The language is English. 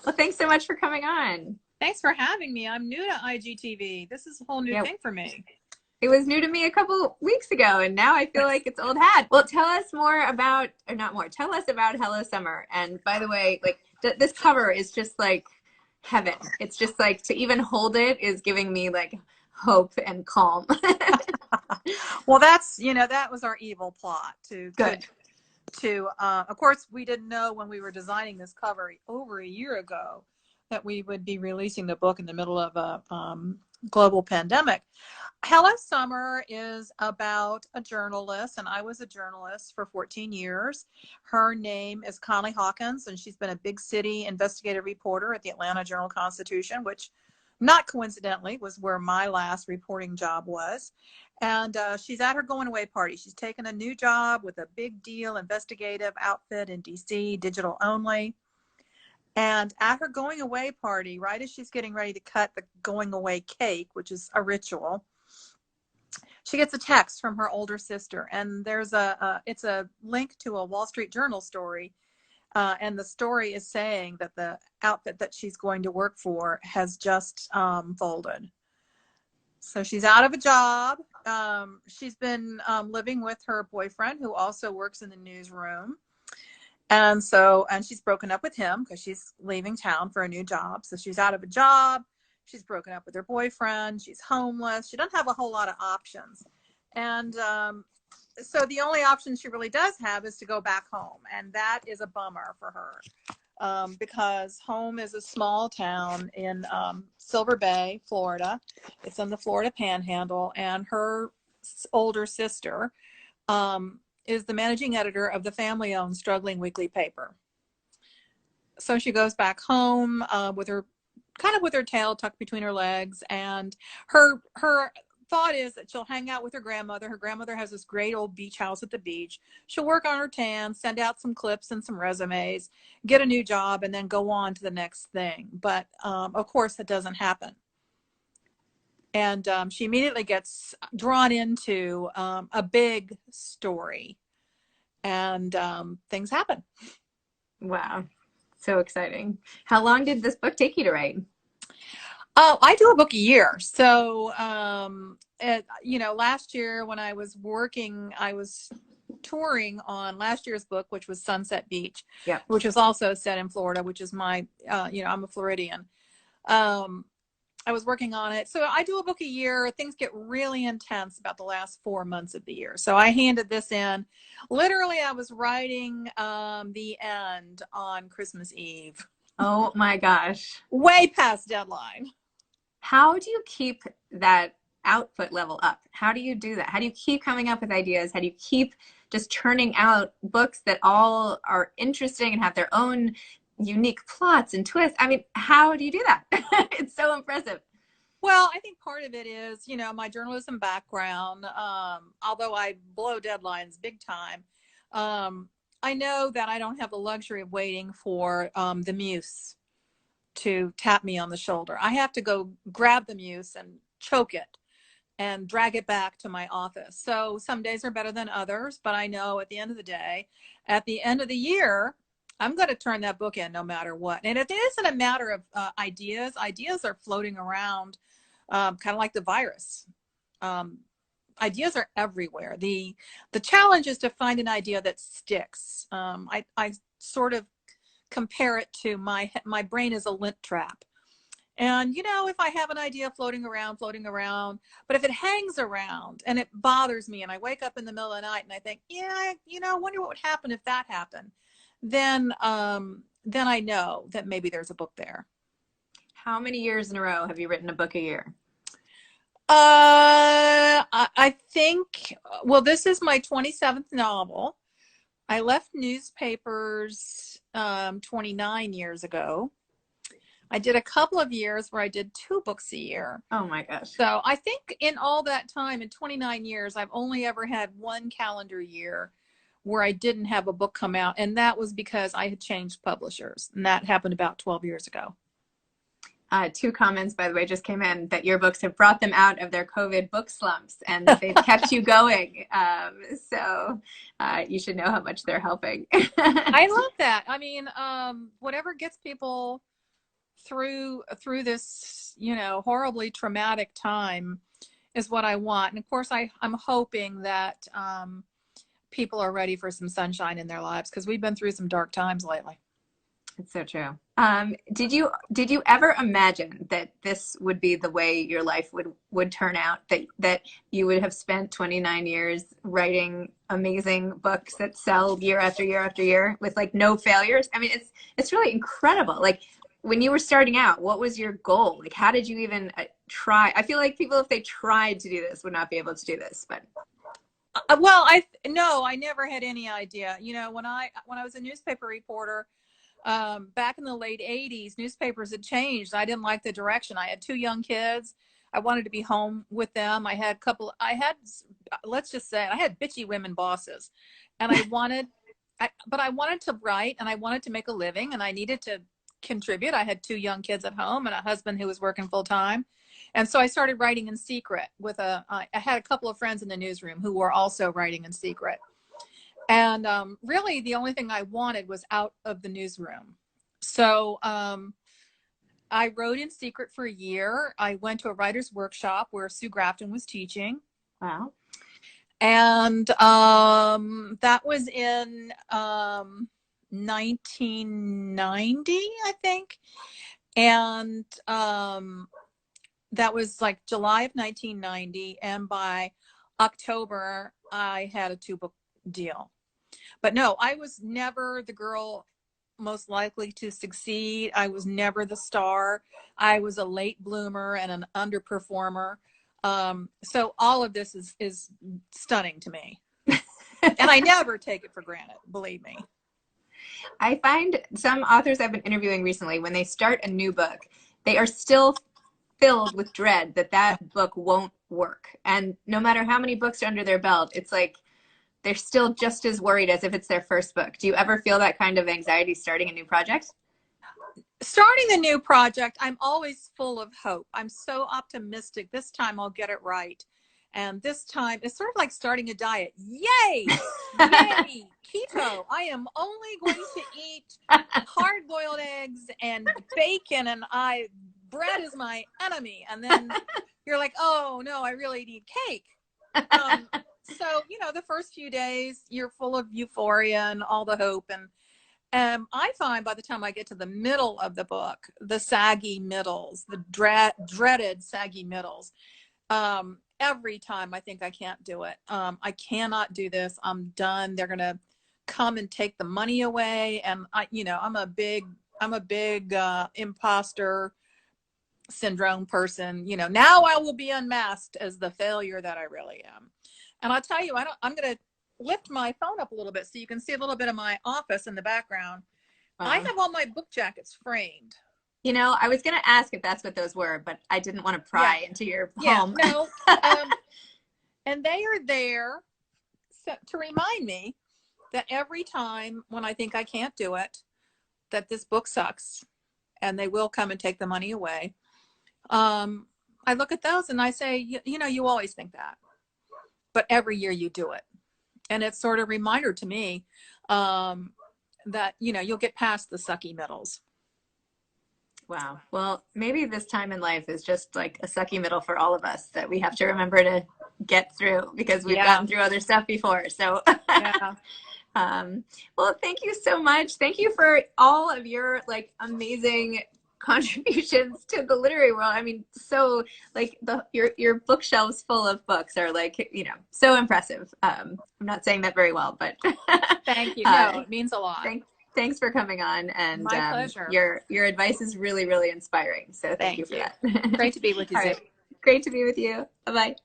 Well, thanks so much for coming on. Thanks for having me. I'm new to IGTV. This is a whole new Yeah, thing for me. it was new to me a couple weeks ago, and now I feel like it's old hat. Well, tell us more about, or not more, tell us about Hello Summer. And by the way, like this cover is just like heaven. It's just like to even hold it is giving me like hope and calm. Well, that was our evil plot Good. of course, we didn't know when we were designing this cover over a year ago that we would be releasing the book in the middle of a global pandemic. Hello Summer is about a journalist, and I was a journalist for 14 years. Her name is Connie Hawkins, and she's been a big city investigative reporter at the Atlanta Journal-Constitution, which not coincidentally was where my last reporting job was. And she's at her going away party. She's taken a new job with a big deal investigative outfit in DC, digital only. And at her going away party, right as she's getting ready to cut the going away cake, which is a ritual, she gets a text from her older sister. And it's a link to a Wall Street Journal story. And the story is saying that the outfit that she's going to work for has just folded. So she's out of a job. She's been living with her boyfriend, who also works in the newsroom. And she's broken up with him because she's leaving town for a new job. So she's out of a job. She's broken up with her boyfriend. She's homeless. She doesn't have a whole lot of options. And so the only option she really does have is to go back home. And that is a bummer for her because home is a small town in Silver Bay, Florida. It's in the Florida Panhandle. And her older sister is the managing editor of the family-owned struggling weekly paper. So she goes back home with her tail tucked between her legs, and her thought is that she'll hang out with her grandmother. Her grandmother has this great old beach house at the beach. She'll work on her tan, send out some clips and some resumes, get a new job, and then go on to the next thing. But of course, that doesn't happen. And she immediately gets drawn into a big story, and things happen. Wow. So exciting. How long did this book take you to write? Oh, I do a book a year. So, last year when I was working, I was touring on last year's book, which was Sunset Beach, Yeah. which was also set in Florida, which is my, I'm a Floridian. I was working on it. So I do a book a year. Things get really intense about the last 4 months of the year. So I handed this in. Literally, I was writing the end on Christmas Eve. Oh my gosh. Way past deadline. How do you keep that output level up? How do you do that? How do you keep coming up with ideas? How do you keep just churning out books that all are interesting and have their own unique plots and twists? I mean, how do you do that? It's so impressive. Well, I think part of it is, my journalism background, although I blow deadlines big time, I know that I don't have the luxury of waiting for the muse to tap me on the shoulder. I have to go grab the muse and choke it and drag it back to my office. So some days are better than others, but I know at the end of the day, at the end of the year, I'm going to turn that book in no matter what. And it isn't a matter of ideas. Ideas are floating around kind of like the virus. Ideas are everywhere. The challenge is to find an idea that sticks. I sort of compare it to my brain is a lint trap. And, if I have an idea floating around, but if it hangs around and it bothers me and I wake up in the middle of the night and I think, I wonder what would happen if that happened, then I know that maybe there's a book there. How many years in a row have you written a book a year? I think, well, this is my 27th novel. I left newspapers 29 years ago. I did a couple of years where I did 2 books a year. Oh my gosh. So I think in all that time, in 29 years, I've only ever had 1 calendar year where I didn't have a book come out. And that was because I had changed publishers. And that happened about 12 years ago. 2 comments, by the way, just came in that your books have brought them out of their COVID book slumps and they've kept you going. So you should know how much they're helping. I love that. I mean, whatever gets people through this, horribly traumatic time is what I want. And of course, I'm hoping that people are ready for some sunshine in their lives, because we've been through some dark times lately. It's so true. Did you ever imagine that this would be the way your life would turn out? That you would have spent 29 years writing amazing books that sell year after year after year with like no failures? I mean, it's really incredible. Like when you were starting out, what was your goal? Like how did you even try? I feel like people, if they tried to do this, would not be able to do this. But Well, I never had any idea. When I was a newspaper reporter, back in the late 80s, newspapers had changed. I didn't like the direction. I had two young kids. I wanted to be home with them. Let's just say I had bitchy women bosses, and but I wanted to write, and I wanted to make a living, and I needed to contribute. I had two young kids at home and a husband who was working full time. And so I started writing in secret I had a couple of friends in the newsroom who were also writing in secret. And really, the only thing I wanted was out of the newsroom. So I wrote in secret for a year. I went to a writer's workshop where Sue Grafton was teaching. wow. And that was in 1990, I think. And that was like July of 1990. And by October, I had a 2-book deal. But no, I was never the girl most likely to succeed. I was never the star. I was a late bloomer and an underperformer. So all of this is stunning to me. And I never take it for granted, believe me. I find some authors I've been interviewing recently, when they start a new book, they are still filled with dread that book won't work. And no matter how many books are under their belt, it's like they're still just as worried as if it's their first book. Do you ever feel that kind of anxiety starting a new project? Starting a new project, I'm always full of hope. I'm so optimistic. This time I'll get it right. And this time, it's sort of like starting a diet. Yay! Yay! Keto. I am only going to eat hard-boiled eggs and bacon, and bread is my enemy. And then you're like, oh, no, I really need cake. So, the first few days, you're full of euphoria and all the hope. And I find by the time I get to the middle of the book, the saggy middles, the dreaded saggy middles, every time I think I can't do it. I cannot do this. I'm done. They're going to come and take the money away. And I'm a big imposter syndrome person. Now I will be unmasked as the failure that I really am. And I'll tell you, I'm going to lift my phone up a little bit so you can see a little bit of my office in the background. I have all my book jackets framed. I was going to ask if that's what those were, but I didn't want to pry into your home. No. And they are there to remind me that every time when I think I can't do it, that this book sucks and they will come and take the money away. I look at those and I say, you always think that, but every year you do it. And it's sort of a reminder to me that, you'll get past the sucky middles. Wow. Well, maybe this time in life is just like a sucky middle for all of us that we have to remember to get through, because we've gotten through other stuff before. So, well, thank you so much. Thank you for all of your amazing contributions to the literary world. I mean, so your bookshelves full of books are so impressive. I'm not saying that very well, but thank you. No, it means a lot. Thanks for coming on, and my pleasure. Your advice is really, really inspiring. So thank you for that. Great to be with you, Zibby. Great to be with you. Bye-bye.